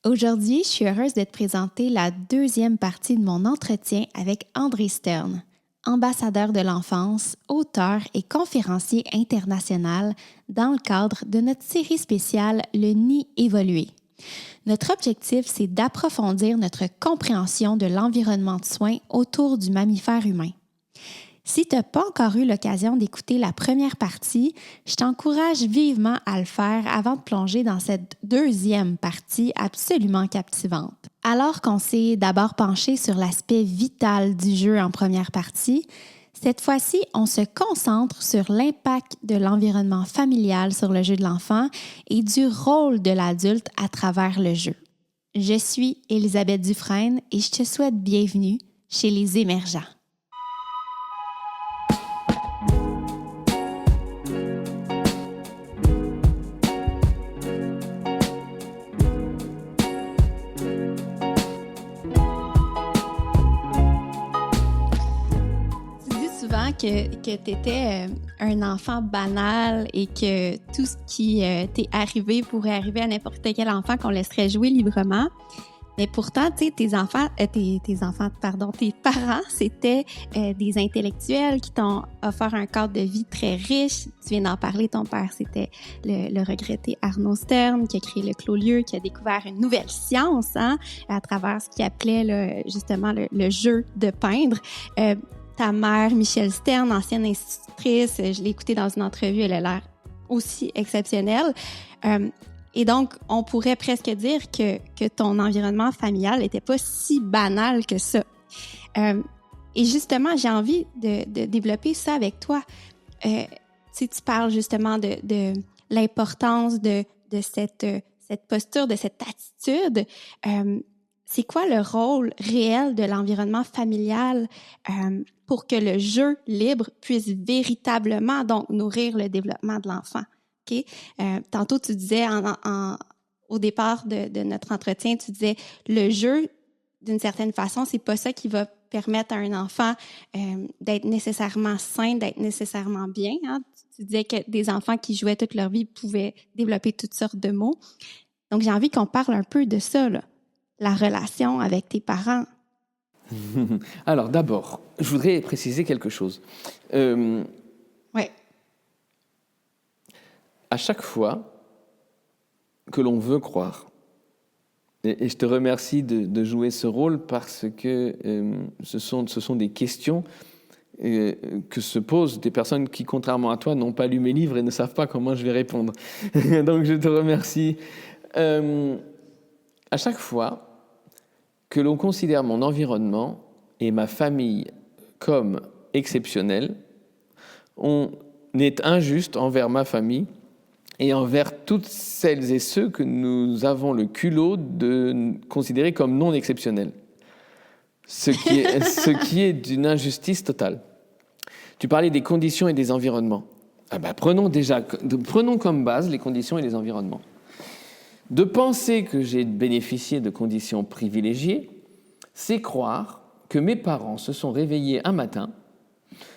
Aujourd'hui, je suis heureuse de te présenter la deuxième partie de mon entretien avec André Stern, ambassadeur de l'enfance, auteur et conférencier international dans le cadre de notre série spéciale Le Nid évolué. Notre objectif, c'est d'approfondir notre compréhension de l'environnement de soins autour du mammifère humain. Si tu n'as pas encore eu l'occasion d'écouter la première partie, je t'encourage vivement à le faire avant de plonger dans cette deuxième partie absolument captivante. Alors qu'on s'est d'abord penché sur l'aspect vital du jeu en première partie, cette fois-ci, on se concentre sur l'impact de l'environnement familial sur le jeu de l'enfant et du rôle de l'adulte à travers le jeu. Je suis Elisabeth Dufresne et je te souhaite bienvenue chez les émergents. Que tu étais un enfant banal et que tout ce qui t'est arrivé pourrait arriver à n'importe quel enfant qu'on laisserait jouer librement. Mais pourtant, tu sais, tes parents, c'était des intellectuels qui t'ont offert un cadre de vie très riche. Tu viens d'en parler, ton père, c'était le regretté Arnaud Stern qui a créé le Clos-Lieu, qui a découvert une nouvelle science à travers ce qu'il appelait justement le jeu de peindre. Ta mère, Michèle Stern, ancienne institutrice, je l'ai écoutée dans une entrevue, elle a l'air aussi exceptionnelle. Et donc, on pourrait presque dire que ton environnement familial n'était pas si banal que ça. Et justement, j'ai envie de développer ça avec toi. Tu parles justement de l'importance de cette posture, de cette attitude. C'est quoi le rôle réel de l'environnement familial pour que le jeu libre puisse véritablement donc nourrir le développement de l'enfant? Okay? Tantôt, tu disais au départ de notre entretien, tu disais le jeu, d'une certaine façon, c'est pas ça qui va permettre à un enfant d'être nécessairement sain, d'être nécessairement bien. Hein? Tu disais que des enfants qui jouaient toute leur vie pouvaient développer toutes sortes de mots. Donc, j'ai envie qu'on parle un peu de ça, là. La relation avec tes parents. Alors, d'abord, je voudrais préciser quelque chose. Oui. À chaque fois que l'on veut croire, et je te remercie de jouer ce rôle parce que ce sont des questions que se posent des personnes qui, contrairement à toi, n'ont pas lu mes livres et ne savent pas comment je vais répondre. Donc, je te remercie. À chaque fois que l'on considère mon environnement et ma famille comme exceptionnels, on est injuste envers ma famille et envers toutes celles et ceux que nous avons le culot de considérer comme non exceptionnels. Ce qui est d'une injustice totale. Tu parlais des conditions et des environnements. Prenons comme base les conditions et les environnements. De penser que j'ai bénéficié de conditions privilégiées, c'est croire que mes parents se sont réveillés un matin,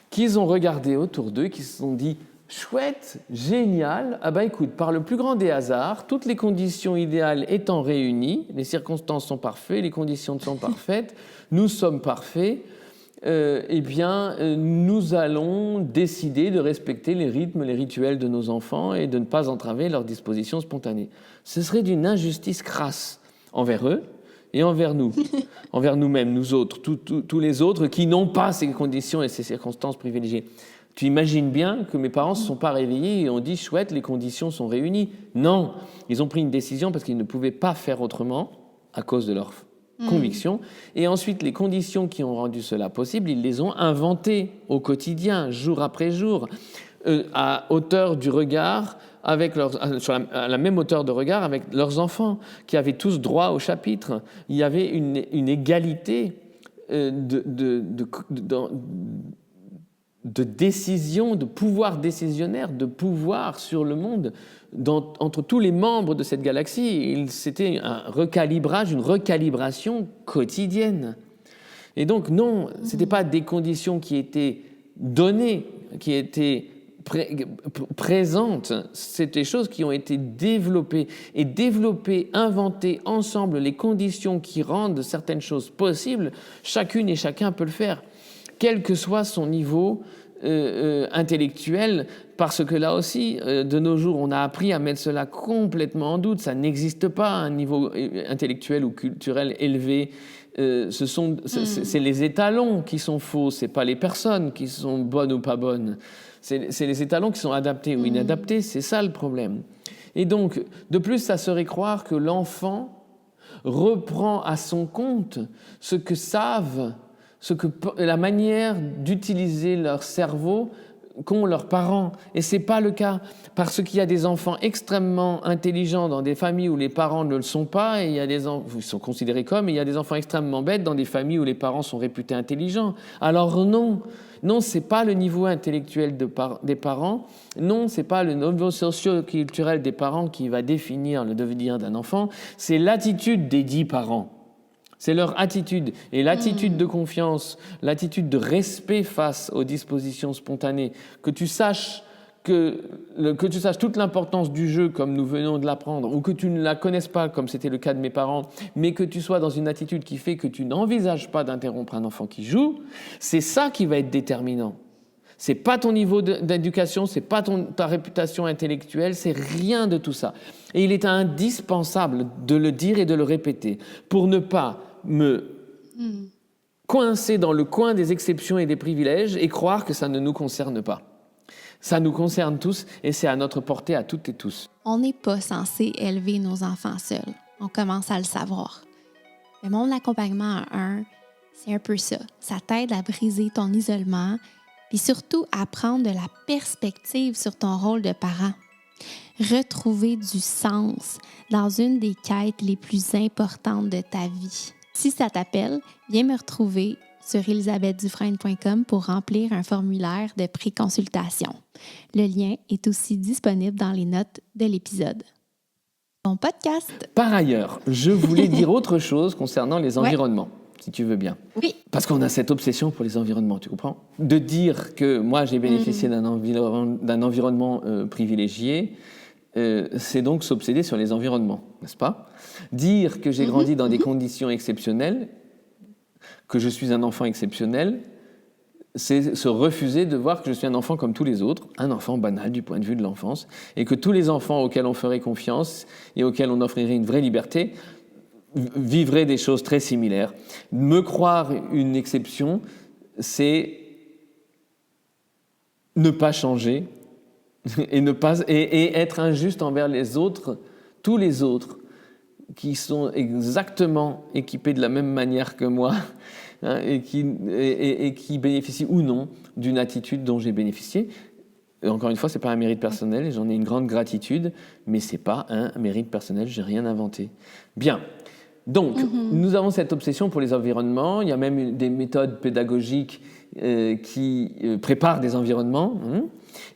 qu'ils ont regardé autour d'eux, qu'ils se sont dit « chouette, génial, écoute, par le plus grand des hasards, toutes les conditions idéales étant réunies, les circonstances sont parfaites, les conditions sont parfaites, nous sommes parfaits, nous allons décider de respecter les rythmes, les rituels de nos enfants et de ne pas entraver leurs dispositions spontanées. » Ce serait d'une injustice crasse envers eux et envers nous, envers nous-mêmes, nous autres, tous les autres qui n'ont pas ces conditions et ces circonstances privilégiées. Tu imagines bien que mes parents ne se sont pas réveillés et ont dit « chouette, les conditions sont réunies ». Non, ils ont pris une décision parce qu'ils ne pouvaient pas faire autrement à cause de leur conviction. Et ensuite, les conditions qui ont rendu cela possible, ils les ont inventées au quotidien, jour après jour, à hauteur du regard, à la même hauteur de regard avec leurs enfants, qui avaient tous droit au chapitre. Il y avait une égalité de décision, de pouvoir décisionnaire, de pouvoir sur le monde entre tous les membres de cette galaxie. C'était un recalibrage, une recalibration quotidienne. Et donc non, ce n'était pas des conditions qui étaient données, qui étaient présente, c'est des choses qui ont été développées, inventées ensemble, les conditions qui rendent certaines choses possibles, chacune et chacun peut le faire, quel que soit son niveau intellectuel, parce que là aussi, de nos jours, on a appris à mettre cela complètement en doute. Ça n'existe pas un niveau intellectuel ou culturel élevé. C'est les étalons qui sont faux, c'est pas les personnes qui sont bonnes ou pas bonnes. C'est les étalons qui sont adaptés ou inadaptés, c'est ça le problème. Et donc, de plus, ça serait croire que l'enfant reprend à son compte ce que savent, la manière d'utiliser leur cerveau qu'ont leurs parents. Et ce n'est pas le cas, parce qu'il y a des enfants extrêmement intelligents dans des familles où les parents ne le sont pas, et il y a ils sont considérés comme, et il y a des enfants extrêmement bêtes dans des familles où les parents sont réputés intelligents. Alors non, ce n'est pas le niveau intellectuel des parents, non, ce n'est pas le niveau socio-culturel des parents qui va définir le devenir d'un enfant, c'est l'attitude des 10 parents. C'est leur attitude, et l'attitude de confiance, l'attitude de respect face aux dispositions spontanées, que tu saches toute l'importance du jeu comme nous venons de l'apprendre, ou que tu ne la connaisses pas comme c'était le cas de mes parents, mais que tu sois dans une attitude qui fait que tu n'envisages pas d'interrompre un enfant qui joue, c'est ça qui va être déterminant. C'est pas ton niveau d'éducation, c'est pas ta réputation intellectuelle, c'est rien de tout ça. Et il est indispensable de le dire et de le répéter pour ne pas me coincer dans le coin des exceptions et des privilèges et croire que ça ne nous concerne pas. Ça nous concerne tous et c'est à notre portée à toutes et tous. On n'est pas censé élever nos enfants seuls. On commence à le savoir. Mais mon accompagnement à 1, c'est un peu ça. Ça t'aide à briser ton isolement puis surtout à prendre de la perspective sur ton rôle de parent. Retrouver du sens dans une des quêtes les plus importantes de ta vie. Si ça t'appelle, viens me retrouver sur elisabethdufresne.com pour remplir un formulaire de pré-consultation. Le lien est aussi disponible dans les notes de l'épisode. Bon podcast! Par ailleurs, je voulais dire autre chose concernant les environnements, si tu veux bien. Oui. Parce qu'on a cette obsession pour les environnements, tu comprends? De dire que moi, j'ai bénéficié d'un environnement privilégié, c'est donc s'obséder sur les environnements, n'est-ce pas? Dire que j'ai grandi dans des conditions exceptionnelles, que je suis un enfant exceptionnel, c'est se refuser de voir que je suis un enfant comme tous les autres, un enfant banal du point de vue de l'enfance, et que tous les enfants auxquels on ferait confiance et auxquels on offrirait une vraie liberté vivraient des choses très similaires. Me croire une exception, c'est ne pas changer et être injuste envers les autres, tous les autres, qui sont exactement équipés de la même manière que moi, hein, et qui bénéficient ou non d'une attitude dont j'ai bénéficié. Et encore une fois, ce n'est pas un mérite personnel, et j'en ai une grande gratitude, mais ce n'est pas un mérite personnel, je n'ai rien inventé. Bien. Donc, nous avons cette obsession pour les environnements. Il y a même des méthodes pédagogiques qui préparent des environnements.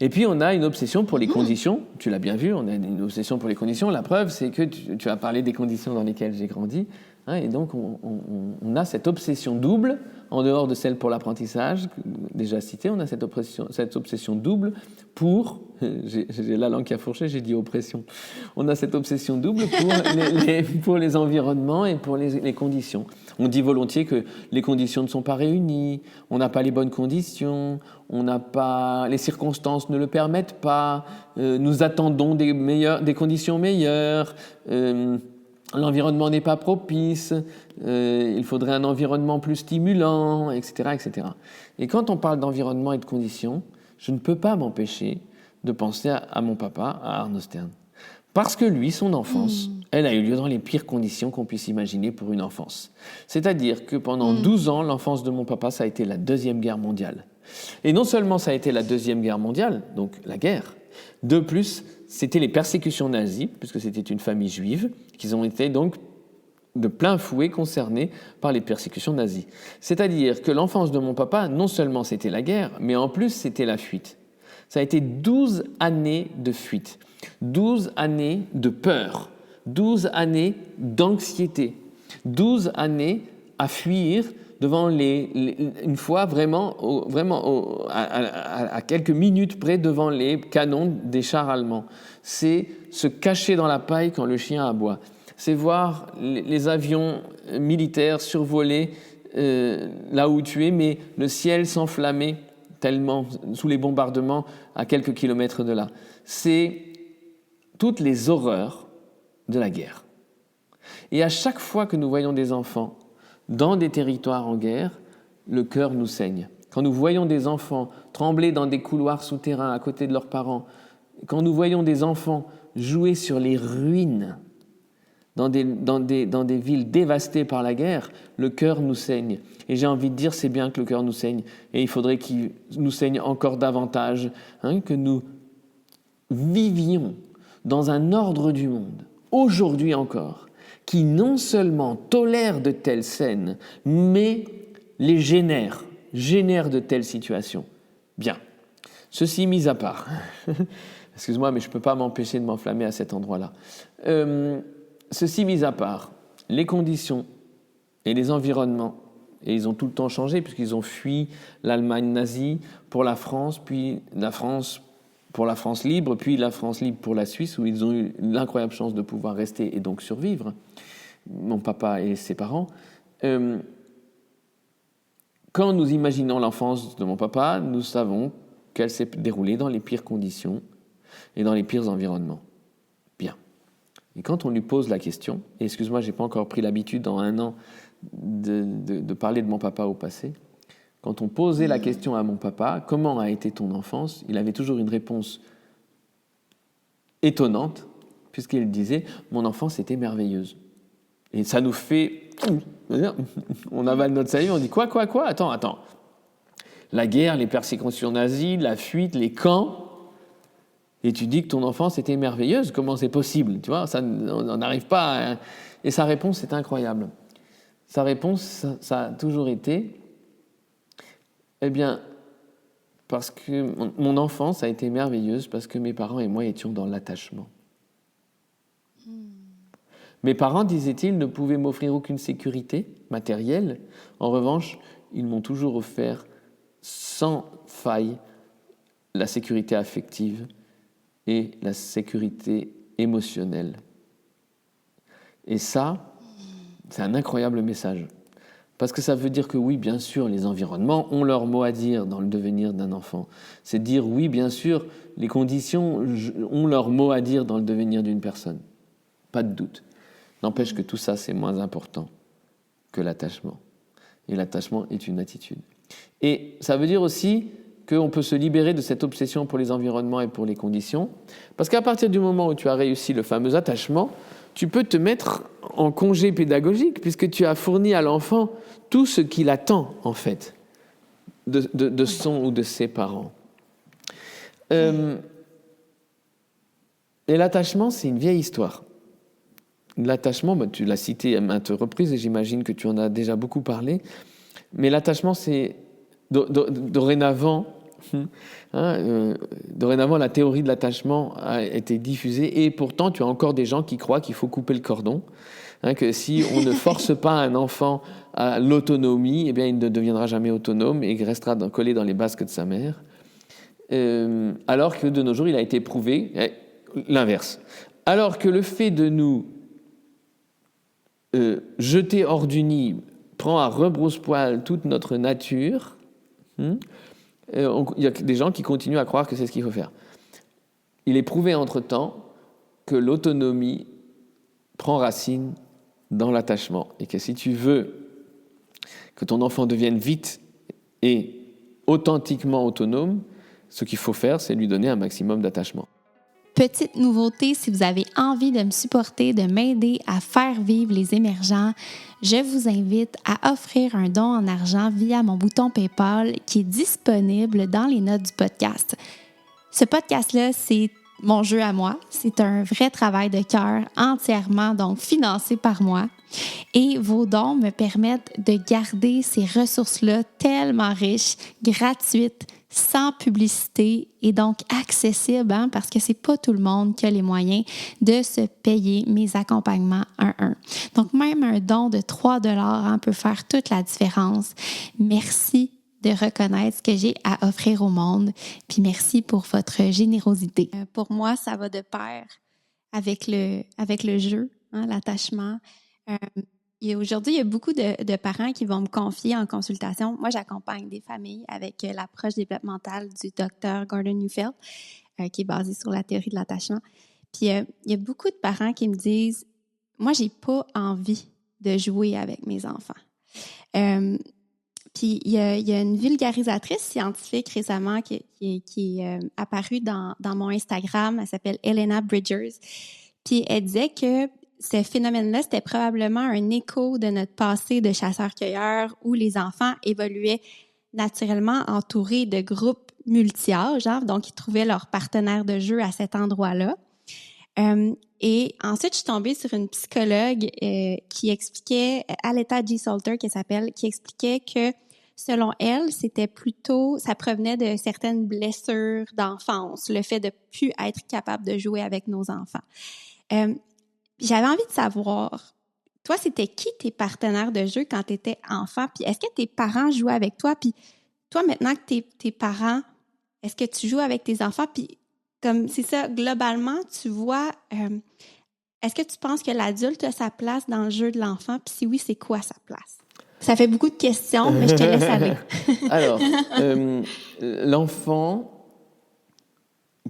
Et puis, on a une obsession pour les conditions. Tu l'as bien vu, on a une obsession pour les conditions. La preuve, c'est que tu as parlé des conditions dans lesquelles j'ai grandi. Hein, et donc, on a cette obsession double, en dehors de celle pour l'apprentissage, déjà citée, on a cette obsession double pour... J'ai la langue qui a fourché, j'ai dit oppression. On a cette obsession double pour les environnements et pour les conditions. On dit volontiers que les conditions ne sont pas réunies, on n'a pas les bonnes conditions, les circonstances ne le permettent pas, nous attendons des conditions meilleures, l'environnement n'est pas propice, il faudrait un environnement plus stimulant, etc., etc. Et quand on parle d'environnement et de conditions, je ne peux pas m'empêcher de penser à mon papa, à Arno Stern. Parce que lui, son enfance, elle a eu lieu dans les pires conditions qu'on puisse imaginer pour une enfance. C'est-à-dire que pendant 12 ans, l'enfance de mon papa, ça a été la Deuxième Guerre mondiale. Et non seulement ça a été la Deuxième Guerre mondiale, donc la guerre, de plus, c'était les persécutions nazies, puisque c'était une famille juive, qui ont été donc de plein fouet concernés par les persécutions nazies. C'est-à-dire que l'enfance de mon papa, non seulement c'était la guerre, mais en plus c'était la fuite. Ça a été 12 années de fuite, 12 années de peur, 12 années d'anxiété, 12 années à fuir devant une fois à quelques minutes près devant les canons des chars allemands. C'est se cacher dans la paille quand le chien aboie. C'est voir les avions militaires survoler là où tu es, mais le ciel s'enflammer tellement sous les bombardements à quelques kilomètres de là. C'est toutes les horreurs de la guerre. Et à chaque fois que nous voyons des enfants dans des territoires en guerre, le cœur nous saigne. Quand nous voyons des enfants trembler dans des couloirs souterrains à côté de leurs parents, quand nous voyons des enfants jouer sur les ruines dans des villes dévastées par la guerre, le cœur nous saigne. Et j'ai envie de dire, c'est bien que le cœur nous saigne. Et il faudrait qu'il nous saigne encore davantage, que nous vivions dans un ordre du monde, aujourd'hui encore, qui non seulement tolère de telles scènes, mais les génère de telles situations. Bien. Ceci mis à part, excuse-moi, mais je ne peux pas m'empêcher de m'enflammer à cet endroit-là. Ceci mis à part, les conditions et les environnements, et ils ont tout le temps changé puisqu'ils ont fui l'Allemagne nazie pour la France, puis la France pour la France libre, puis la France libre pour la Suisse, où ils ont eu l'incroyable chance de pouvoir rester et donc survivre, mon papa et ses parents. Quand nous imaginons l'enfance de mon papa, nous savons qu'elle s'est déroulée dans les pires conditions et dans les pires environnements. Bien. Et quand on lui pose la question, et excuse-moi, je n'ai pas encore pris l'habitude en 1 an de parler de mon papa au passé, quand on posait la question à mon papa, comment a été ton enfance, il avait toujours une réponse étonnante, puisqu'il disait, mon enfance était merveilleuse. Et ça nous fait, on avale notre salive, on dit quoi, attends. La guerre, les persécutions nazies, la fuite, les camps, et tu dis que ton enfance était merveilleuse, comment c'est possible? Tu vois, on n'arrive pas à... Et sa réponse, c'est incroyable. Sa réponse, ça a toujours été, eh bien, parce que mon enfance a été merveilleuse, parce que mes parents et moi étions dans l'attachement. Mes parents, disait-il, ne pouvaient m'offrir aucune sécurité matérielle. En revanche, ils m'ont toujours offert sans faille la sécurité affective et la sécurité émotionnelle. Et ça, c'est un incroyable message. Parce que ça veut dire que oui, bien sûr, les environnements ont leur mot à dire dans le devenir d'un enfant. C'est dire oui, bien sûr, les conditions ont leur mot à dire dans le devenir d'une personne. Pas de doute. N'empêche que tout ça, c'est moins important que l'attachement. Et l'attachement est une attitude. Et ça veut dire aussi qu'on peut se libérer de cette obsession pour les environnements et pour les conditions. Parce qu'à partir du moment où tu as réussi le fameux attachement, tu peux te mettre en congé pédagogique puisque tu as fourni à l'enfant tout ce qu'il attend, en fait, de son ou de ses parents. Et l'attachement, c'est une vieille histoire. L'attachement, tu l'as cité à maintes reprises et j'imagine que tu en as déjà beaucoup parlé. Mais l'attachement, c'est dorénavant, dorénavant, la théorie de l'attachement a été diffusée et pourtant, tu as encore des gens qui croient qu'il faut couper le cordon, que si on ne force pas un enfant à l'autonomie, eh bien, il ne deviendra jamais autonome et il restera collé dans les basques de sa mère. Alors que de nos jours, il a été prouvé l'inverse. Alors que le fait de nous jeter hors du nid prend à rebrousse-poil toute notre nature, il y a des gens qui continuent à croire que c'est ce qu'il faut faire. Il est prouvé entre-temps que l'autonomie prend racine dans l'attachement et que si tu veux que ton enfant devienne vite et authentiquement autonome, ce qu'il faut faire, c'est lui donner un maximum d'attachement. Petite nouveauté, si vous avez envie de me supporter, de m'aider à faire vivre les émergents, je vous invite à offrir un don en argent via mon bouton PayPal qui est disponible dans les notes du podcast. Ce podcast-là, c'est mon jeu à moi. C'est un vrai travail de cœur, entièrement donc financé par moi. Et vos dons me permettent de garder ces ressources-là tellement riches, gratuites, sans publicité et donc accessibles, hein, parce que c'est pas tout le monde qui a les moyens de se payer mes accompagnements 1-1. Donc, même un don de 3 $ peut faire toute la différence. Merci de reconnaître ce que j'ai à offrir au monde. Puis merci pour votre générosité. Pour moi, ça va de pair avec le jeu, hein, l'attachement. Et aujourd'hui, il y a beaucoup de parents qui vont me confier en consultation. Moi, j'accompagne des familles avec l'approche développementale du docteur Gordon Neufeld, qui est basée sur la théorie de l'attachement. Puis, il y a beaucoup de parents qui me disent, moi, j'ai pas envie de jouer avec mes enfants. Puis, il y a une vulgarisatrice scientifique récemment qui est apparue dans mon Instagram. Elle s'appelle Elena Bridgers. Puis, elle disait que ce phénomène-là, c'était probablement un écho de notre passé de chasseurs-cueilleurs où les enfants évoluaient naturellement entourés de groupes multi-âges, hein, donc ils trouvaient leur partenaire de jeu à cet endroit-là. Et ensuite, je suis tombée sur une psychologue qui expliquait, Aletta G. Salter, qui expliquait que selon elle, c'était plutôt, ça provenait de certaines blessures d'enfance, le fait de plus être capable de jouer avec nos enfants. J'avais envie de savoir, toi, c'était qui tes partenaires de jeu quand tu étais enfant? Puis est-ce que tes parents jouaient avec toi? Puis toi, maintenant que t'es parent, est-ce que tu joues avec tes enfants? Puis comme c'est ça, globalement, tu vois, est-ce que tu penses que l'adulte a sa place dans le jeu de l'enfant? Puis si oui, c'est quoi sa place? Ça fait beaucoup de questions, mais je te laisse aller. Alors, l'enfant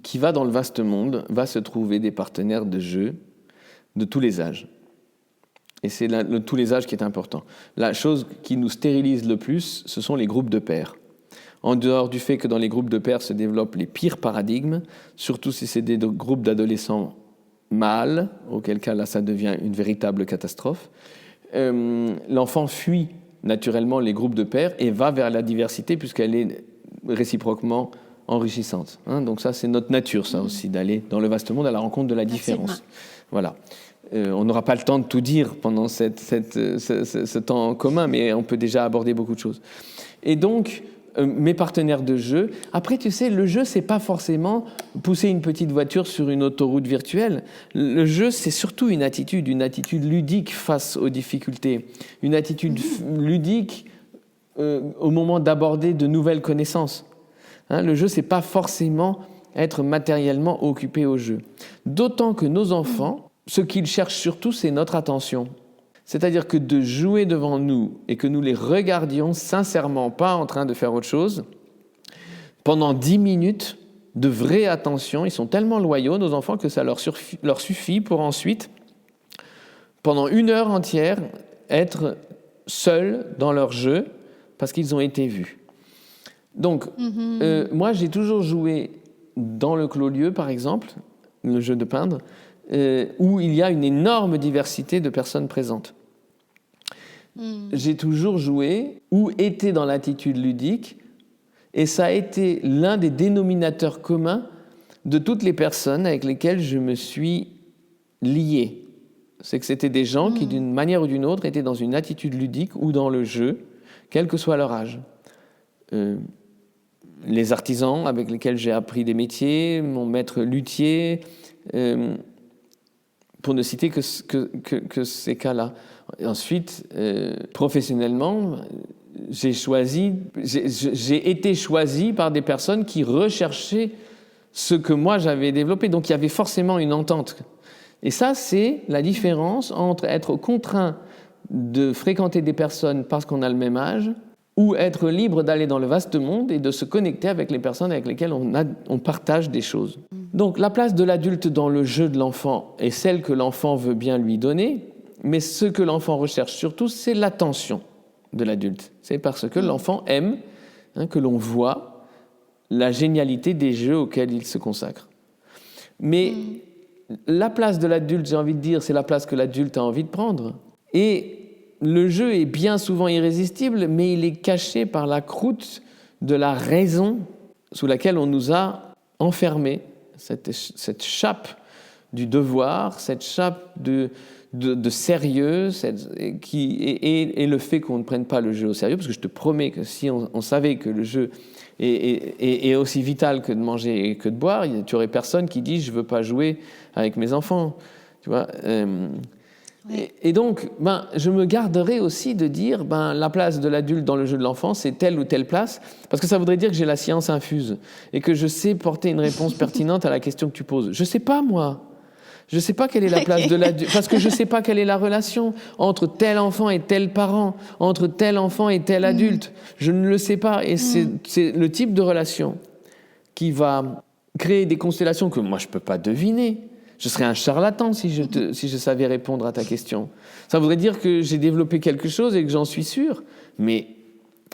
qui va dans le vaste monde va se trouver des partenaires de jeu de tous les âges. Et c'est tous les âges qui est important. La chose qui nous stérilise le plus, ce sont les groupes de pairs. En dehors du fait que dans les groupes de pairs se développent les pires paradigmes, surtout si c'est des groupes d'adolescents mâles, auquel cas là ça devient une véritable catastrophe, l'enfant fuit naturellement les groupes de pairs et va vers la diversité puisqu'elle est réciproquement enrichissante. Hein, donc ça, c'est notre nature, ça aussi, d'aller dans le vaste monde à la rencontre de la différence. Voilà. On n'aura pas le temps de tout dire pendant ce temps en commun, mais on peut déjà aborder beaucoup de choses. Et donc, mes partenaires de jeu. Après, tu sais, le jeu, c'est pas forcément pousser une petite voiture sur une autoroute virtuelle. Le jeu, c'est surtout une attitude ludique face aux difficultés, une attitude ludique au moment d'aborder de nouvelles connaissances. Hein, le jeu, c'est pas forcément être matériellement occupé au jeu. D'autant que nos enfants, ce qu'ils cherchent surtout, c'est notre attention. C'est-à-dire que de jouer devant nous et que nous les regardions sincèrement, pas en train de faire autre chose, pendant 10 minutes de vraie attention, ils sont tellement loyaux, nos enfants, que ça leur suffit pour ensuite, pendant 1 heure entière, être seuls dans leur jeu parce qu'ils ont été vus. Donc, moi, j'ai toujours joué dans le clos-lieu, par exemple, le jeu de peindre, où il y a une énorme diversité de personnes présentes. J'ai toujours joué ou été dans l'attitude ludique, et ça a été l'un des dénominateurs communs de toutes les personnes avec lesquelles je me suis lié. C'est que c'était des gens qui, d'une manière ou d'une autre, étaient dans une attitude ludique ou dans le jeu, quel que soit leur âge. Les artisans avec lesquels j'ai appris des métiers, mon maître luthier, pour ne citer que ces cas-là. Et ensuite, professionnellement, j'ai été choisi par des personnes qui recherchaient ce que moi j'avais développé. Donc il y avait forcément une entente. Et ça, c'est la différence entre être contraint de fréquenter des personnes parce qu'on a le même âge, ou être libre d'aller dans le vaste monde et de se connecter avec les personnes avec lesquelles on partage des choses. Donc la place de l'adulte dans le jeu de l'enfant est celle que l'enfant veut bien lui donner, mais ce que l'enfant recherche surtout, c'est l'attention de l'adulte. C'est parce que l'enfant aime que l'on voit la génialité des jeux auxquels il se consacre. Mais la place de l'adulte, j'ai envie de dire, c'est la place que l'adulte a envie de prendre. Et le jeu est bien souvent irrésistible, mais il est caché par la croûte de la raison sous laquelle on nous a enfermés cette chape du devoir, cette chape de sérieux, et le fait qu'on ne prenne pas le jeu au sérieux, parce que je te promets que si on savait que le jeu est aussi vital que de manger et que de boire, tu n'aurais personne qui dit « je ne veux pas jouer avec mes enfants ». Tu vois, et donc, je me garderai aussi de dire la place de l'adulte dans le jeu de l'enfant, c'est telle ou telle place, parce que ça voudrait dire que j'ai la science infuse et que je sais porter une réponse pertinente à la question que tu poses. Je ne sais pas, moi. Je ne sais pas quelle est la place de l'adulte, parce que je ne sais pas quelle est la relation entre tel enfant et tel parent, entre tel enfant et tel adulte. Je ne le sais pas. Et c'est le type de relation qui va créer des constellations que moi, je ne peux pas deviner. Je serais un charlatan si je savais répondre à ta question. Ça voudrait dire que j'ai développé quelque chose et que j'en suis sûr. Mais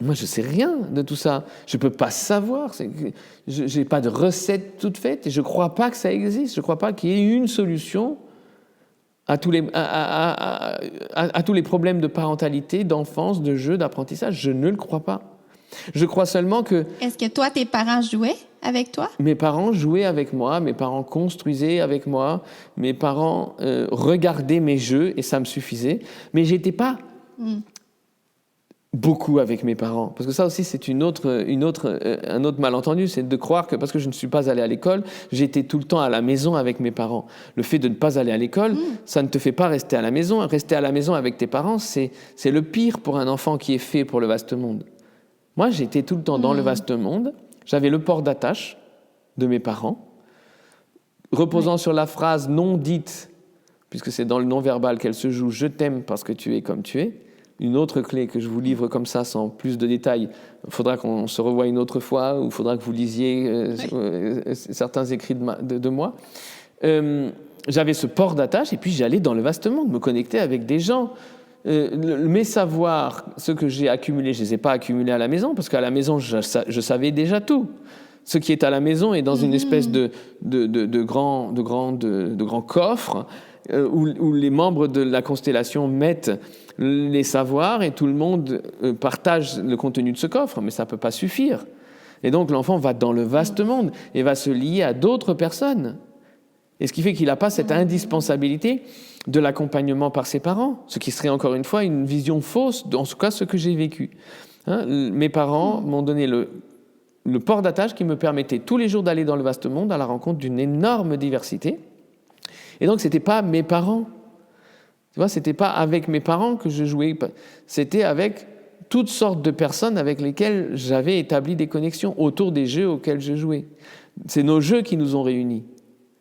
moi, je ne sais rien de tout ça. Je ne peux pas savoir. Je n'ai pas de recette toute faite et je ne crois pas que ça existe. Je ne crois pas qu'il y ait une solution à tous les problèmes de parentalité, d'enfance, de jeu, d'apprentissage. Je ne le crois pas. Je crois seulement que... Est-ce que toi, tes parents jouaient avec toi? Mes parents jouaient avec moi, mes parents construisaient avec moi, mes parents regardaient mes jeux et ça me suffisait. Mais je n'étais pas beaucoup avec mes parents. Parce que ça aussi, c'est un autre malentendu, c'est de croire que parce que je ne suis pas allé à l'école, j'étais tout le temps à la maison avec mes parents. Le fait de ne pas aller à l'école, ça ne te fait pas rester à la maison. Rester à la maison avec tes parents, c'est le pire pour un enfant qui est fait pour le vaste monde. Moi, j'étais tout le temps dans le vaste monde. J'avais le port d'attache de mes parents, reposant sur la phrase non dite, puisque c'est dans le non-verbal qu'elle se joue « je t'aime parce que tu es comme tu es ». Une autre clé que je vous livre comme ça, sans plus de détails. Il faudra qu'on se revoie une autre fois, ou il faudra que vous lisiez certains écrits de moi. J'avais ce port d'attache, et puis j'allais dans le vaste monde, me connecter avec des gens. Mes savoirs, ce que j'ai accumulé, je ne les ai pas accumulés à la maison, parce qu'à la maison, je savais déjà tout. Ce qui est à la maison est dans une espèce de grand coffre où les membres de la constellation mettent les savoirs et tout le monde partage le contenu de ce coffre, mais ça ne peut pas suffire. Et donc l'enfant va dans le vaste monde et va se lier à d'autres personnes. Et ce qui fait qu'il n'a pas cette indispensabilité de l'accompagnement par ses parents, ce qui serait encore une fois une vision fausse, en tout cas ce que j'ai vécu. Mes parents m'ont donné le port d'attache qui me permettait tous les jours d'aller dans le vaste monde à la rencontre d'une énorme diversité. Et donc, ce n'était pas mes parents. Tu vois, ce n'était pas avec mes parents que je jouais. C'était avec toutes sortes de personnes avec lesquelles j'avais établi des connexions autour des jeux auxquels je jouais. C'est nos jeux qui nous ont réunis.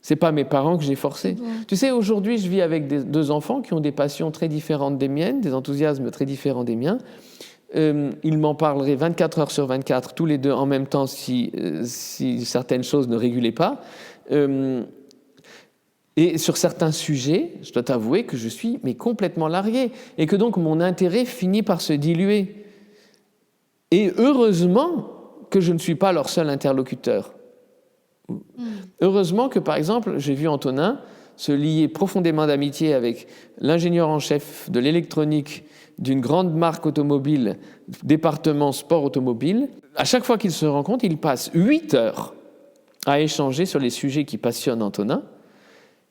Ce n'est pas mes parents que j'ai forcés. Tu sais, aujourd'hui, je vis avec deux enfants qui ont des passions très différentes des miennes, des enthousiasmes très différents des miens. Ils m'en parleraient 24 heures sur 24, tous les deux en même temps, si certaines choses ne régulaient pas. Et sur certains sujets, je dois t'avouer que je suis complètement largué et que donc mon intérêt finit par se diluer. Et heureusement que je ne suis pas leur seul interlocuteur. Heureusement que, par exemple, j'ai vu Antonin se lier profondément d'amitié avec l'ingénieur en chef de l'électronique d'une grande marque automobile, département sport automobile. À chaque fois qu'ils se rencontrent, ils passent 8 heures à échanger sur les sujets qui passionnent Antonin.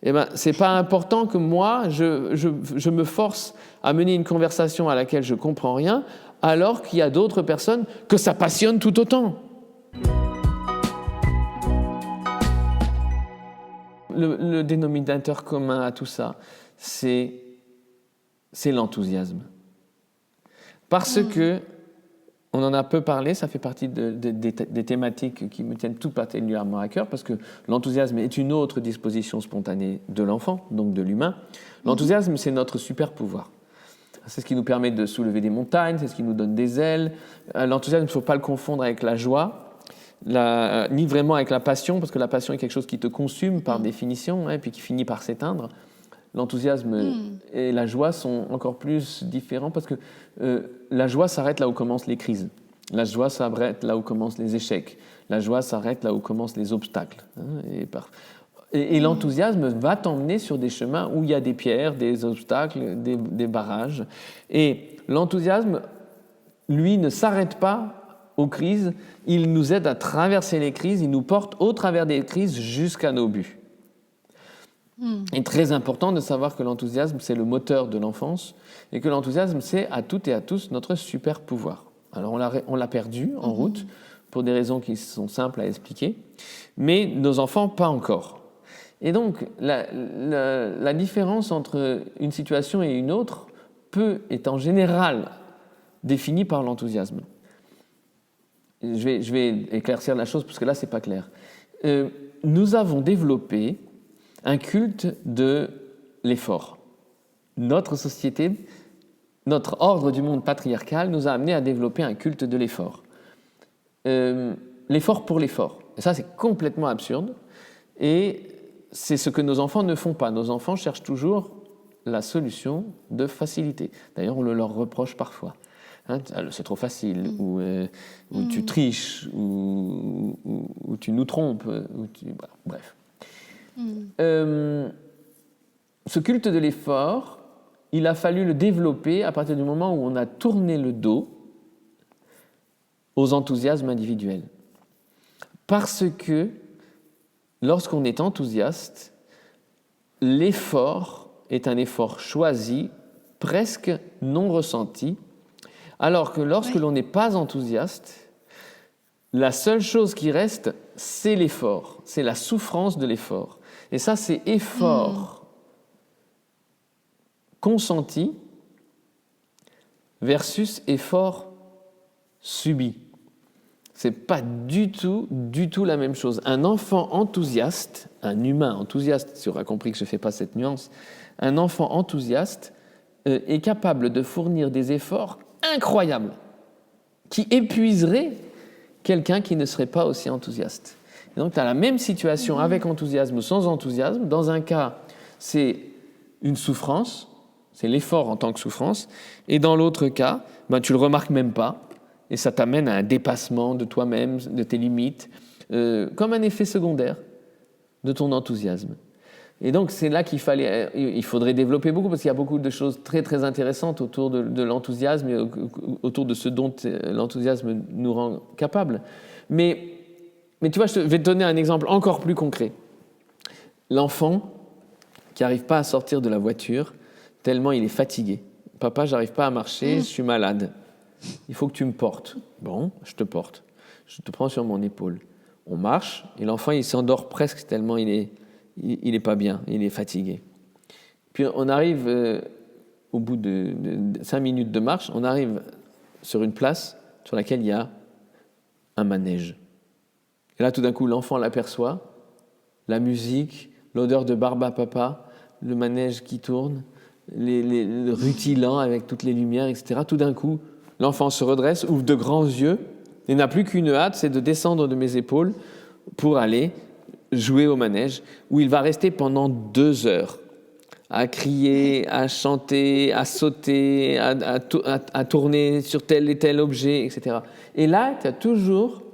Eh ben, c'est pas important que moi, je me force à mener une conversation à laquelle je comprends rien, alors qu'il y a d'autres personnes que ça passionne tout autant. Le dénominateur commun à tout ça, c'est l'enthousiasme. Parce que, on en a peu parlé, ça fait partie des thématiques qui me tiennent tout particulièrement à cœur, parce que l'enthousiasme est une autre disposition spontanée de l'enfant, donc de l'humain. L'enthousiasme, c'est notre super pouvoir. C'est ce qui nous permet de soulever des montagnes, c'est ce qui nous donne des ailes. L'enthousiasme, il ne faut pas le confondre avec la joie, ni vraiment avec la passion, parce que la passion est quelque chose qui te consume par définition, et puis qui finit par s'éteindre. L'enthousiasme et la joie sont encore plus différents, parce que la joie s'arrête là où commencent les crises. La joie s'arrête là où commencent les échecs. La joie s'arrête là où commencent les obstacles. Et l'enthousiasme va t'emmener sur des chemins où il y a des pierres, des obstacles, des barrages. Et l'enthousiasme, lui, ne s'arrête pas aux crises, il nous aide à traverser les crises, il nous porte au travers des crises jusqu'à nos buts. Il est très important de savoir que l'enthousiasme, c'est le moteur de l'enfance et que l'enthousiasme, c'est à toutes et à tous notre super pouvoir. Alors on l'a perdu en route pour des raisons qui sont simples à expliquer, mais nos enfants, pas encore. Et donc, la différence entre une situation et une autre est en général définie par l'enthousiasme. Je vais éclaircir la chose parce que là, c'est pas clair. Nous avons développé un culte de l'effort. Notre société, notre ordre du monde patriarcal nous a amené à développer un culte de l'effort. L'effort pour l'effort. Et ça, c'est complètement absurde. Et c'est ce que nos enfants ne font pas. Nos enfants cherchent toujours la solution de facilité. D'ailleurs, on le leur reproche parfois. C'est trop facile, ou tu triches, ou tu nous trompes, bref. Ce culte de l'effort, il a fallu le développer à partir du moment où on a tourné le dos aux enthousiasmes individuels. Parce que lorsqu'on est enthousiaste, l'effort est un effort choisi, presque non ressenti, alors que lorsque l'on n'est pas enthousiaste, la seule chose qui reste, c'est l'effort, c'est la souffrance de l'effort. Et ça, c'est effort consenti versus effort subi. C'est pas du tout la même chose. Un enfant enthousiaste, un humain enthousiaste, tu auras compris que je ne fais pas cette nuance, un enfant enthousiaste est capable de fournir des efforts incroyables qui épuiseraient quelqu'un qui ne serait pas aussi enthousiaste. Et donc, tu as la même situation avec enthousiasme ou sans enthousiasme. Dans un cas, c'est une souffrance, c'est l'effort en tant que souffrance. Et dans l'autre cas, tu ne le remarques même pas. Et ça t'amène à un dépassement de toi-même, de tes limites, comme un effet secondaire de ton enthousiasme. Et donc, c'est là il faudrait développer beaucoup, parce qu'il y a beaucoup de choses très, très intéressantes autour de l'enthousiasme et autour de ce dont l'enthousiasme nous rend capables. Mais tu vois, je vais te donner un exemple encore plus concret. L'enfant qui n'arrive pas à sortir de la voiture tellement il est fatigué. « Papa, j'arrive pas à marcher, je suis malade. Il faut que tu me portes. » Bon, je te porte. Je te prends sur mon épaule. On marche et l'enfant, il s'endort presque tellement il est pas bien, il est fatigué. Puis on arrive, au bout de 5 minutes de marche, on arrive sur une place sur laquelle il y a un manège. Et là, tout d'un coup, l'enfant l'aperçoit, la musique, l'odeur de barbe à papa, le manège qui tourne, le rutilant avec toutes les lumières, etc. Tout d'un coup, l'enfant se redresse, ouvre de grands yeux, et n'a plus qu'une hâte, c'est de descendre de mes épaules pour aller jouer au manège, où il va rester pendant 2 heures, à crier, à chanter, à sauter, à tourner sur tel et tel objet, etc. Et là, tu as toujours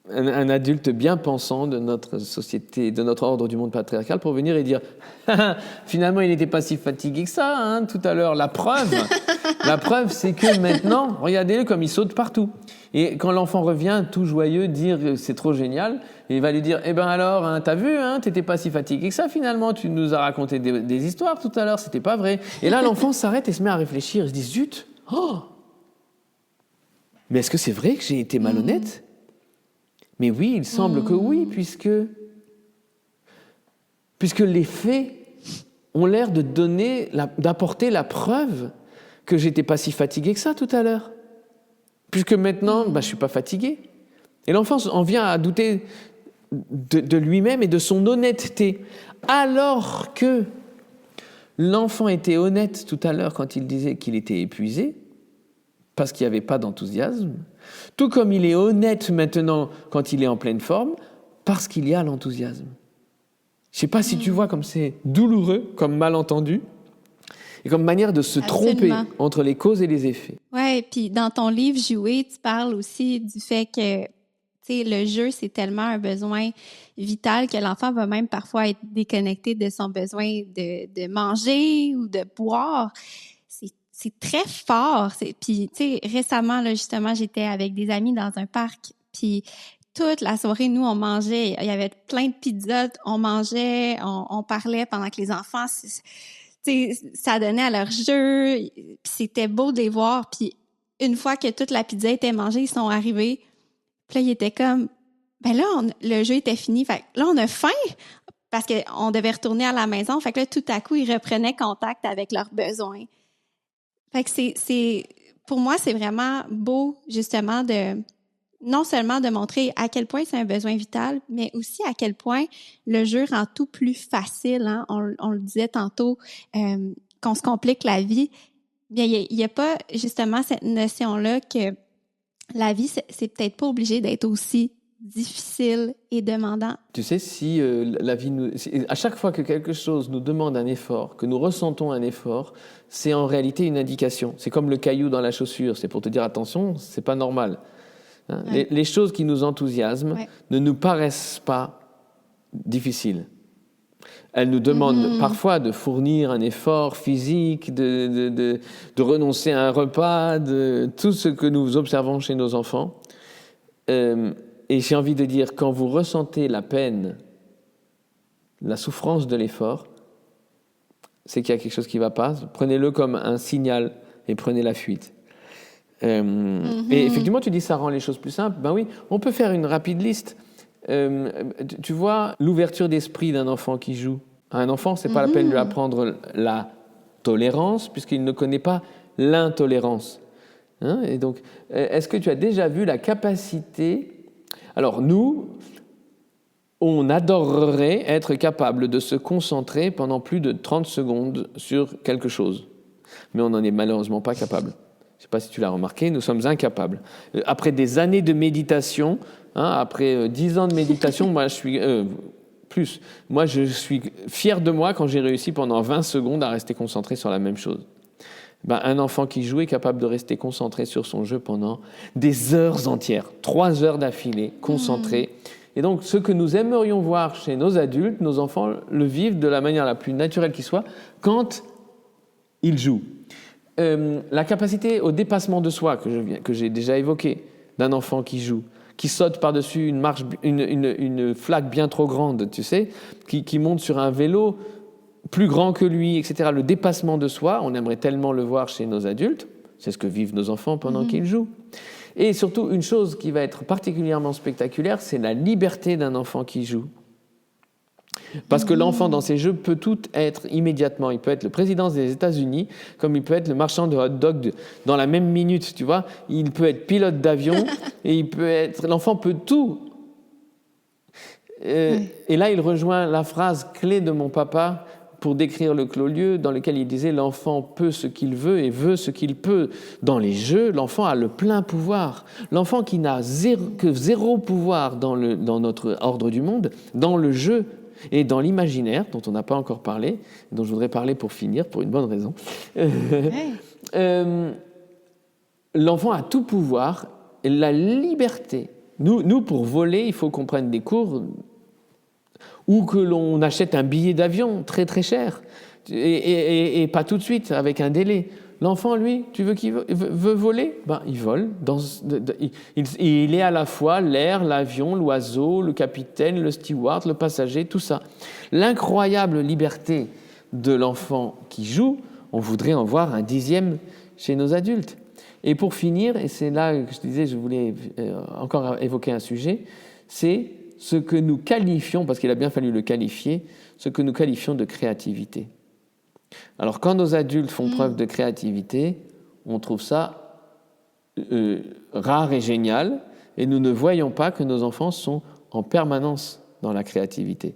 un adulte bien pensant de notre société, de notre ordre du monde patriarcal, pour venir et dire finalement, il n'était pas si fatigué que ça, tout à l'heure. La preuve, c'est que maintenant, regardez-le comme il saute partout. Et quand l'enfant revient tout joyeux dire c'est trop génial, il va lui dire eh ben alors, t'as vu, t'étais pas si fatigué que ça finalement, tu nous as raconté des histoires tout à l'heure, c'était pas vrai. Et là, l'enfant s'arrête et se met à réfléchir, il se dit zut, mais est-ce que c'est vrai que j'ai été malhonnête ? Mais oui, il semble que oui, puisque les faits ont l'air d'apporter la preuve que j'étais pas si fatigué que ça tout à l'heure. Puisque maintenant, je suis pas fatigué. Et l'enfant en vient à douter de lui-même et de son honnêteté. Alors que l'enfant était honnête tout à l'heure quand il disait qu'il était épuisé, parce qu'il n'y avait pas d'enthousiasme, tout comme il est honnête maintenant quand il est en pleine forme, parce qu'il y a l'enthousiasme. Je ne sais pas si tu vois comme c'est douloureux, comme malentendu, et comme manière de se tromper entre les causes et les effets. Oui, puis dans ton livre « Jouer », tu parles aussi du fait que le jeu, c'est tellement un besoin vital que l'enfant va même parfois être déconnecté de son besoin de manger ou de boire. c'est très fort. Puis, tu sais, récemment, là, justement, j'étais avec des amis dans un parc, puis toute la soirée, nous, on mangeait. Il y avait plein de pizzas, on mangeait, on parlait pendant que les enfants, tu sais, ça donnait à leur jeu, puis c'était beau de les voir. Puis une fois que toute la pizza était mangée, ils sont arrivés, puis là, ils étaient comme, ben là, le jeu était fini, fait que là, on a faim, parce qu'on devait retourner à la maison, fait que là, tout à coup, ils reprenaient contact avec leurs besoins. Fait que pour moi, c'est vraiment beau, justement, non seulement de montrer à quel point c'est un besoin vital, mais aussi à quel point le jeu rend tout plus facile. Hein? On le disait tantôt, qu'on se complique la vie. Bien, il y a pas justement cette notion-là que la vie, c'est peut-être pas obligé d'être aussi difficile et demandant. Tu sais, si la vie à chaque fois que quelque chose nous demande un effort, que nous ressentons un effort, c'est en réalité une indication. C'est comme le caillou dans la chaussure. C'est pour te dire attention, c'est pas normal. Hein? Ouais. Les choses qui nous enthousiasment ne nous paraissent pas difficiles. Elles nous demandent parfois de fournir un effort physique, de renoncer à un repas, de tout ce que nous observons chez nos enfants. Et j'ai envie de dire, quand vous ressentez la peine, la souffrance de l'effort, c'est qu'il y a quelque chose qui ne va pas. Prenez-le comme un signal et prenez la fuite. Et effectivement, tu dis ça rend les choses plus simples. Ben oui, on peut faire une rapide liste. Tu vois, l'ouverture d'esprit d'un enfant qui joue. Un enfant, ce n'est pas la peine de lui apprendre la tolérance, puisqu'il ne connaît pas l'intolérance. Hein? Et donc, est-ce que tu as déjà vu la capacité... Alors, nous, on adorerait être capable de se concentrer pendant plus de 30 secondes sur quelque chose. Mais on n'en est malheureusement pas capable. Je ne sais pas si tu l'as remarqué, nous sommes incapables. Après des années de méditation, après 10 ans de méditation, moi je suis fier de moi quand j'ai réussi pendant 20 secondes à rester concentré sur la même chose. Un enfant qui joue est capable de rester concentré sur son jeu pendant des heures entières, 3 heures d'affilée, concentré. Et donc, ce que nous aimerions voir chez nos adultes, nos enfants le vivent de la manière la plus naturelle qui soit quand ils jouent. La capacité au dépassement de soi que j'ai déjà évoquée, d'un enfant qui joue, qui saute par-dessus une flaque bien trop grande, tu sais, qui monte sur un vélo plus grand que lui, etc. Le dépassement de soi, on aimerait tellement le voir chez nos adultes. C'est ce que vivent nos enfants pendant qu'ils jouent. Et surtout, une chose qui va être particulièrement spectaculaire, c'est la liberté d'un enfant qui joue. Parce que l'enfant, dans ces jeux, peut tout être immédiatement. Il peut être le président des États-Unis, comme il peut être le marchand de hot-dog dans la même minute, tu vois. Il peut être pilote d'avion, et l'enfant peut tout. Et là, il rejoint la phrase clé de mon papa pour décrire le clos-lieu, dans lequel il disait « L'enfant peut ce qu'il veut et veut ce qu'il peut ». Dans les jeux, l'enfant a le plein pouvoir. L'enfant qui n'a que zéro pouvoir dans notre ordre du monde, dans le jeu et dans l'imaginaire, dont on n'a pas encore parlé, dont je voudrais parler pour finir, pour une bonne raison. L'enfant a tout pouvoir et la liberté. Nous, pour voler, il faut qu'on prenne des cours ou que l'on achète un billet d'avion très très cher et pas tout de suite, avec un délai. L'enfant, lui, tu veux qu'il veut voler ? Il vole. Il est à la fois l'air, l'avion, l'oiseau, le capitaine, le steward, le passager, tout ça. L'incroyable liberté de l'enfant qui joue, on voudrait en voir un 10e chez nos adultes. Et pour finir, et c'est là que je disais, je voulais encore évoquer un sujet, c'est ce que nous qualifions, parce qu'il a bien fallu le qualifier, ce que nous qualifions de créativité. Alors, quand nos adultes font preuve de créativité, on trouve ça rare et génial, et nous ne voyons pas que nos enfants sont en permanence dans la créativité.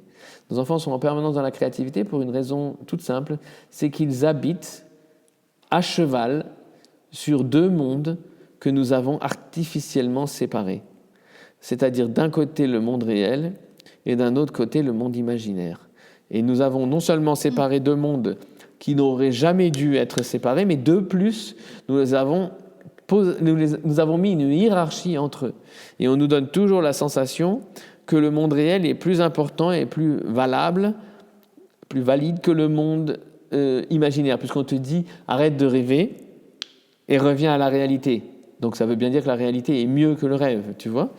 Nos enfants sont en permanence dans la créativité pour une raison toute simple, c'est qu'ils habitent à cheval sur 2 mondes que nous avons artificiellement séparés. C'est-à-dire d'un côté le monde réel et d'un autre côté le monde imaginaire. Et nous avons non seulement séparé 2 mondes qui n'auraient jamais dû être séparés, mais de plus, nous avons mis une hiérarchie entre eux. Et on nous donne toujours la sensation que le monde réel est plus important et plus valable, plus valide que le monde imaginaire, puisqu'on te dit « arrête de rêver ». et revient à la réalité. Donc ça veut bien dire que la réalité est mieux que le rêve, tu vois.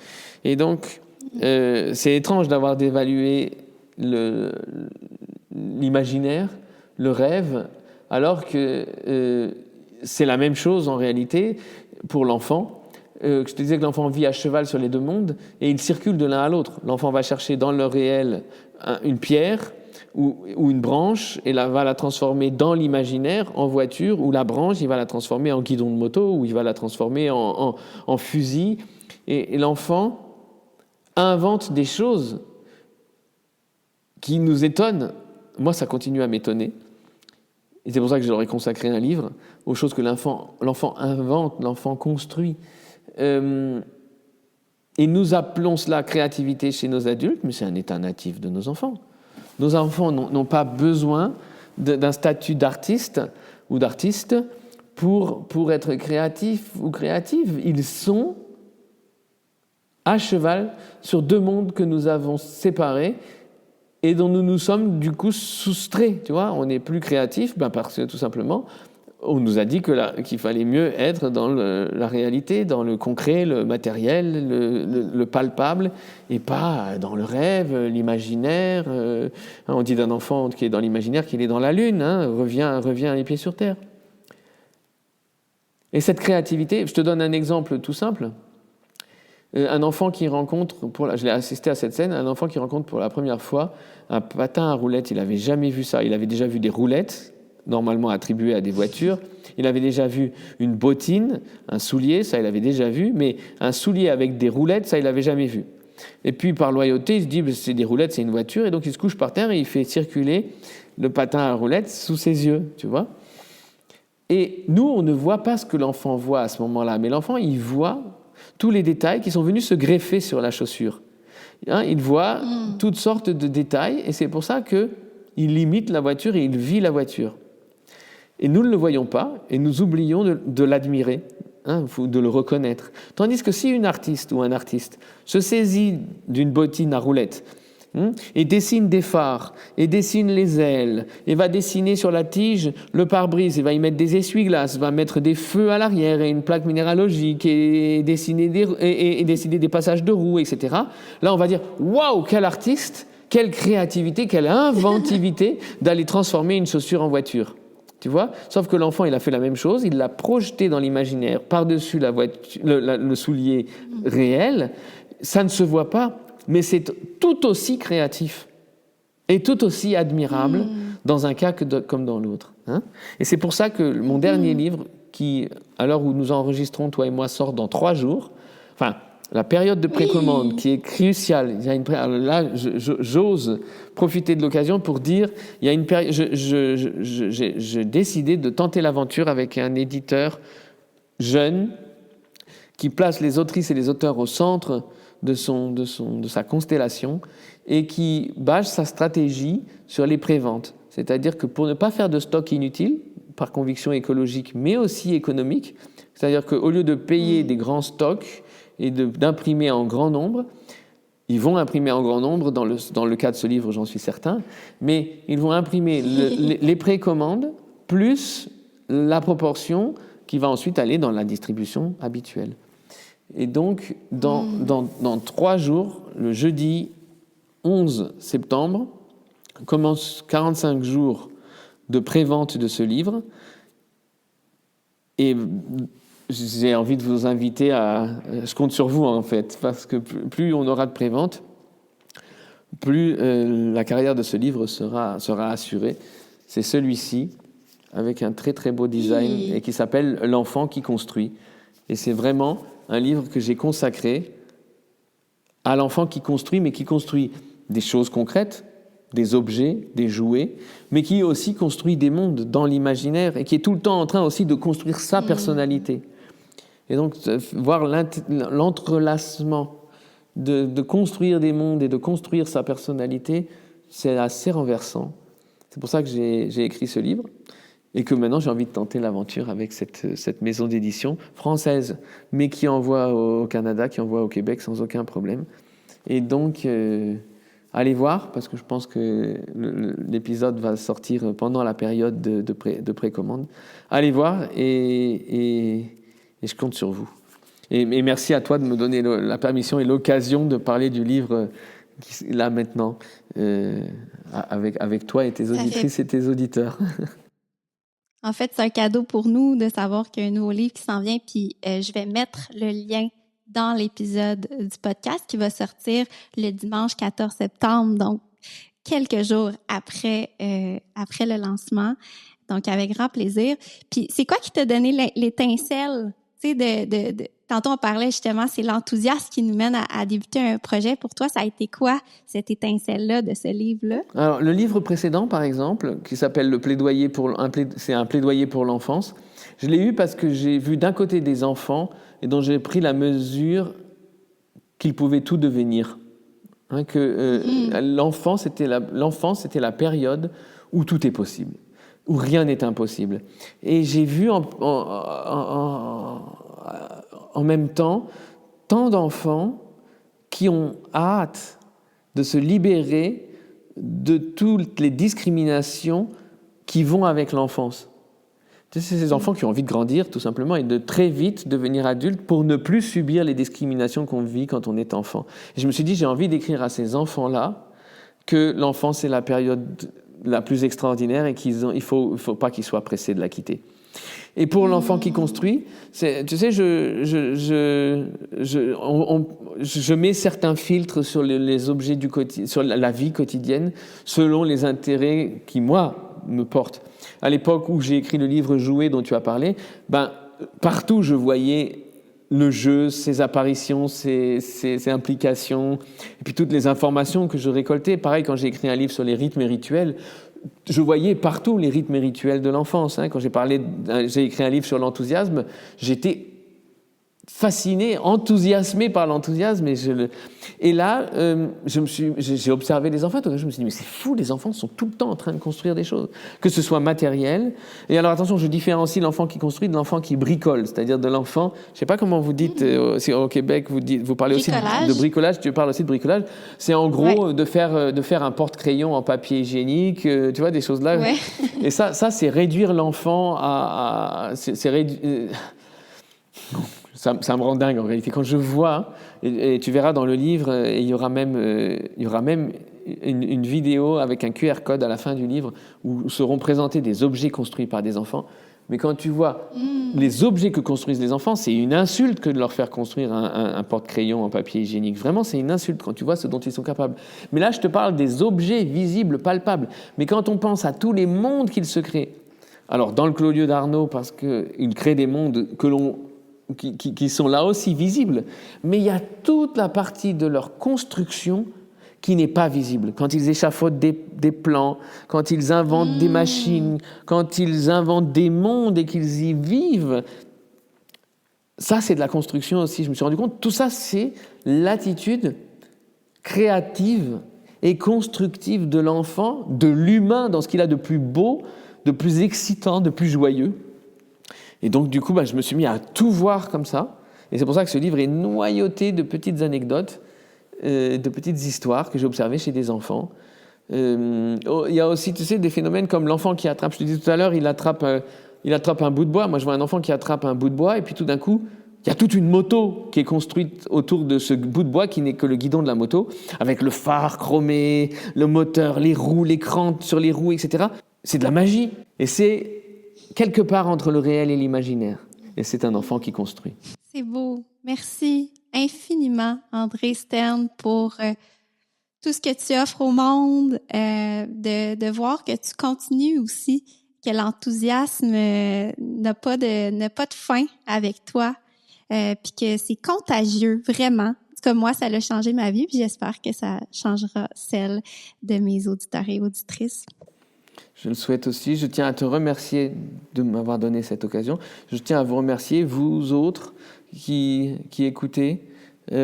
Et donc, c'est étrange d'avoir d'évaluer l'imaginaire, le rêve, alors que c'est la même chose en réalité pour l'enfant. Je te disais que l'enfant vit à cheval sur les deux mondes et il circule de l'un à l'autre. L'enfant va chercher dans le réel une pierre ou une branche et va la transformer dans l'imaginaire en voiture, ou la branche, il va la transformer en guidon de moto, ou il va la transformer en fusil. Et l'enfant invente des choses qui nous étonnent. Moi, ça continue à m'étonner. Et c'est pour ça que j'aurais consacré un livre aux choses que l'enfant invente, l'enfant construit. Et nous appelons cela créativité chez nos adultes, mais c'est un état natif de nos enfants. Nos enfants n'ont pas besoin d'un statut d'artiste ou d'artiste pour être créatifs ou créatives. Ils sont à cheval sur deux mondes que nous avons séparés et dont nous nous sommes du coup soustraits. Tu vois, on n'est plus créatifs parce que tout simplement, on nous a dit qu'il fallait mieux être dans la réalité, dans le concret, le matériel, le palpable, et pas dans le rêve, l'imaginaire. On dit d'un enfant qui est dans l'imaginaire qu'il est dans la lune, revient les pieds sur terre. Et cette créativité, je te donne un exemple tout simple. Un enfant qui rencontre, je l'ai assisté à cette scène, un enfant qui rencontre pour la première fois un patin à roulettes, il n'avait jamais vu ça, il avait déjà vu des roulettes, normalement attribuées à des voitures, il avait déjà vu une bottine, un soulier, ça il avait déjà vu, mais un soulier avec des roulettes, ça il n'avait jamais vu. Et puis par loyauté, il se dit, c'est des roulettes, c'est une voiture, et donc il se couche par terre et il fait circuler le patin à roulettes sous ses yeux, tu vois. Et nous, on ne voit pas ce que l'enfant voit à ce moment-là, mais l'enfant, il voit tous les détails qui sont venus se greffer sur la chaussure. Il voit toutes sortes de détails, et c'est pour ça qu'il imite la voiture et il vit la voiture. Et nous ne le voyons pas, et nous oublions de l'admirer, de le reconnaître. Tandis que si une artiste ou un artiste se saisit d'une bottine à roulettes, et dessine des phares, et dessine les ailes, et va dessiner sur la tige le pare-brise, et va y mettre des essuie-glaces, va mettre des feux à l'arrière et une plaque minéralogique, et dessiner des passages de roues, etc. Là, on va dire « Waouh, quel artiste, quelle créativité, quelle inventivité d'aller transformer une chaussure en voiture !» Tu vois ? Sauf que l'enfant, il a fait la même chose, il l'a projeté dans l'imaginaire, par-dessus le soulier réel. Ça ne se voit pas, mais c'est tout aussi créatif et tout aussi admirable dans un cas comme dans l'autre. Et c'est pour ça que mon dernier livre, qui, à l'heure où nous enregistrons, toi et moi, sort dans 3 jours, enfin, la période de précommande qui est cruciale. Là, j'ose profiter de l'occasion pour dire, il y a une période, j'ai décidé de tenter l'aventure avec un éditeur jeune qui place les autrices et les auteurs au centre de sa constellation et qui base sa stratégie sur les préventes. C'est-à-dire que pour ne pas faire de stock inutile, par conviction écologique, mais aussi économique, c'est-à-dire qu'au lieu de payer des grands stocks et d'imprimer en grand nombre, ils vont imprimer en grand nombre, dans le cas de ce livre, j'en suis certain, mais ils vont imprimer les précommandes plus la proportion qui va ensuite aller dans la distribution habituelle. Et donc, dans 3 jours, le jeudi 11 septembre, commence 45 jours de prévente de ce livre. Et j'ai envie de vous inviter je compte sur vous, en fait, parce que plus on aura de prévente, plus la carrière de ce livre sera assurée. C'est celui-ci, avec un très très beau design, et qui s'appelle « L'enfant qui construit ». Et c'est vraiment un livre que j'ai consacré à l'enfant qui construit, mais qui construit des choses concrètes, des objets, des jouets, mais qui aussi construit des mondes dans l'imaginaire et qui est tout le temps en train aussi de construire sa personnalité. Et donc, voir l'entrelacement de construire des mondes et de construire sa personnalité, c'est assez renversant. C'est pour ça que j'ai écrit ce livre. Et que maintenant, j'ai envie de tenter l'aventure avec cette maison d'édition française, mais qui envoie au Canada, qui envoie au Québec sans aucun problème. Et donc, allez voir, parce que je pense que l'épisode va sortir pendant la période de précommande. Allez voir et je compte sur vous. Et merci à toi de me donner la permission et l'occasion de parler du livre là maintenant, avec toi et tes auditrices et tes auditeurs. En fait, c'est un cadeau pour nous de savoir qu'il y a un nouveau livre qui s'en vient, puis je vais mettre le lien dans l'épisode du podcast qui va sortir le dimanche 14 septembre, donc quelques jours après le lancement. Donc, avec grand plaisir. Puis, c'est quoi qui t'a donné l'étincelle? Tu sais, tantôt, on parlait justement, c'est l'enthousiasme qui nous mène à débuter un projet. Pour toi, ça a été quoi, cette étincelle-là de ce livre-là? Alors, le livre précédent, par exemple, qui s'appelle c'est un plaidoyer pour l'enfance, je l'ai eu parce que j'ai vu d'un côté des enfants et dont j'ai pris la mesure qu'ils pouvaient tout devenir. L'enfance, c'était la période où tout est possible, où rien n'est impossible. Et j'ai vu en même temps tant d'enfants qui ont hâte de se libérer de toutes les discriminations qui vont avec l'enfance. Tu sais, c'est ces enfants qui ont envie de grandir, tout simplement, et de très vite devenir adultes pour ne plus subir les discriminations qu'on vit quand on est enfant. Et je me suis dit, j'ai envie d'écrire à ces enfants-là que l'enfance est la période la plus extraordinaire et il ne faut pas qu'ils soient pressés de la quitter. Et pour l'enfant qui construit, tu sais, je mets certains filtres sur les objets sur la vie quotidienne selon les intérêts qui, moi, me portent. À l'époque où j'ai écrit le livre Jouer dont tu as parlé, partout je voyais le jeu, ses apparitions, ses implications, et puis toutes les informations que je récoltais. Pareil, quand j'ai écrit un livre sur les rythmes et rituels, je voyais partout les rythmes et rituels de l'enfance. Quand j'ai écrit un livre sur l'enthousiasme, j'étais fasciné, enthousiasmé par l'enthousiasme. Et là, j'ai observé les enfants. Je me suis dit, mais c'est fou, les enfants sont tout le temps en train de construire des choses, que ce soit matériel. Et alors, attention, je différencie l'enfant qui construit de l'enfant qui bricole, c'est-à-dire de l'enfant, je ne sais pas comment vous dites, au Québec, vous parlez aussi de bricolage, tu parles aussi de bricolage. C'est en gros de faire un porte-crayon en papier hygiénique, tu vois, des choses là. Ouais. Et ça c'est réduire l'enfant c'est réduire... Ça me rend dingue en réalité. Quand je vois, et tu verras dans le livre, il y aura même une vidéo avec un QR code à la fin du livre où seront présentés des objets construits par des enfants. Mais quand tu vois les objets que construisent les enfants, c'est une insulte que de leur faire construire un porte-crayon en papier hygiénique. Vraiment, c'est une insulte quand tu vois ce dont ils sont capables. Mais là, je te parle des objets visibles, palpables. Mais quand on pense à tous les mondes qu'ils se créent, alors dans le Clos-Lieu d'Arnaud, parce qu'il crée des mondes qui sont là aussi visibles, mais il y a toute la partie de leur construction qui n'est pas visible. Quand ils échafaudent des plans, quand ils inventent des machines, quand ils inventent des mondes et qu'ils y vivent, ça c'est de la construction aussi. Je me suis rendu compte, tout ça c'est l'attitude créative et constructive de l'enfant, de l'humain dans ce qu'il a de plus beau, de plus excitant, de plus joyeux. Et donc, du coup, je me suis mis à tout voir comme ça. Et c'est pour ça que ce livre est noyauté de petites anecdotes, de petites histoires que j'ai observées chez des enfants. Il y a aussi, tu sais, des phénomènes comme l'enfant qui attrape, je te disais tout à l'heure, il attrape un bout de bois. Moi, je vois un enfant qui attrape un bout de bois et puis tout d'un coup, il y a toute une moto qui est construite autour de ce bout de bois qui n'est que le guidon de la moto, avec le phare chromé, le moteur, les roues, l'écran sur les roues, etc. C'est de la magie. Et c'est quelque part entre le réel et l'imaginaire. Et c'est un enfant qui construit. C'est beau. Merci infiniment, André Stern, pour tout ce que tu offres au monde, de voir que tu continues aussi, que l'enthousiasme n'a pas de fin avec toi, puis que c'est contagieux, vraiment. En tout cas, moi, ça a changé ma vie, puis j'espère que ça changera celle de mes auditeurs et auditrices. Je le souhaite aussi. Je tiens à te remercier de m'avoir donné cette occasion. Je tiens à vous remercier, vous autres, qui écoutez,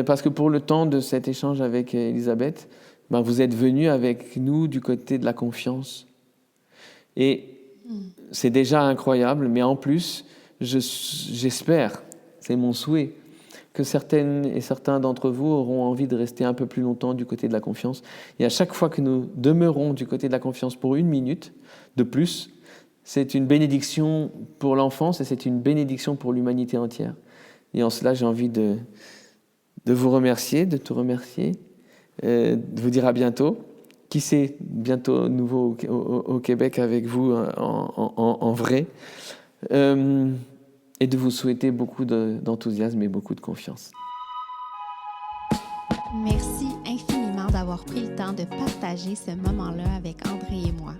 parce que pour le temps de cet échange avec Elisabeth, vous êtes venus avec nous du côté de la confiance. Et c'est déjà incroyable, mais en plus, j'espère, c'est mon souhait, que certaines et certains d'entre vous auront envie de rester un peu plus longtemps du côté de la confiance. Et à chaque fois que nous demeurons du côté de la confiance pour 1 minute de plus, c'est une bénédiction pour l'enfance et c'est une bénédiction pour l'humanité entière. Et en cela, j'ai envie de vous remercier, de te remercier, de vous dire à bientôt. Qui sait, bientôt nouveau au Québec avec vous en vrai. Et de vous souhaiter beaucoup d'enthousiasme et beaucoup de confiance. Merci infiniment d'avoir pris le temps de partager ce moment-là avec André et moi.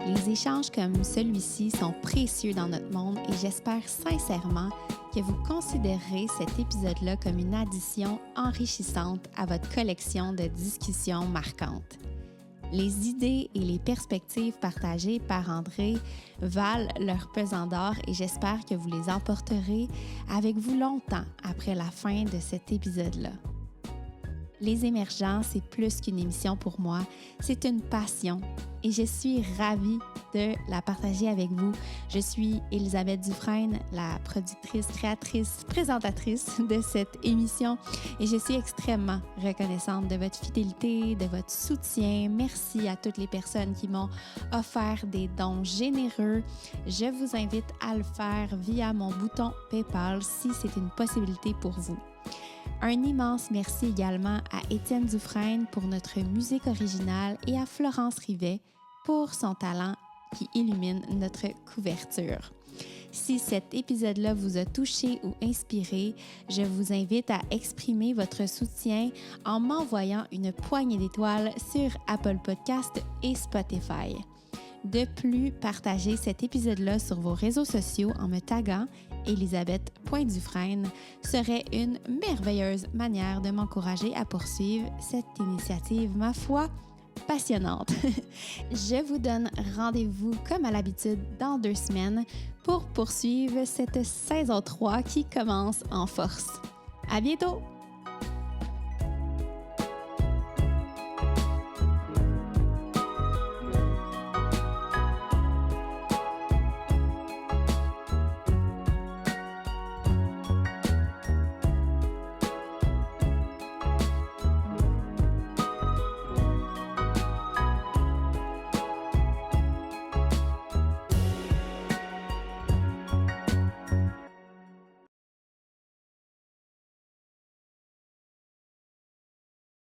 Les échanges comme celui-ci sont précieux dans notre monde et j'espère sincèrement que vous considérerez cet épisode-là comme une addition enrichissante à votre collection de discussions marquantes. Les idées et les perspectives partagées par André valent leur pesant d'or et j'espère que vous les emporterez avec vous longtemps après la fin de cet épisode-là. Les Émergents, c'est plus qu'une émission pour moi, c'est une passion et je suis ravie de la partager avec vous. Je suis Elisabeth Dufresne, la productrice, créatrice, présentatrice de cette émission et je suis extrêmement reconnaissante de votre fidélité, de votre soutien. Merci à toutes les personnes qui m'ont offert des dons généreux. Je vous invite à le faire via mon bouton PayPal si c'est une possibilité pour vous. Un immense merci également à Étienne Dufresne pour notre musique originale et à Florence Rivet pour son talent qui illumine notre couverture. Si cet épisode-là vous a touché ou inspiré, je vous invite à exprimer votre soutien en m'envoyant une poignée d'étoiles sur Apple Podcasts et Spotify. De plus, partagez cet épisode-là sur vos réseaux sociaux en me taguant Elisabeth.Dufresne serait une merveilleuse manière de m'encourager à poursuivre cette initiative, ma foi, passionnante. Je vous donne rendez-vous comme à l'habitude dans 2 semaines pour poursuivre cette saison 3 qui commence en force. À bientôt!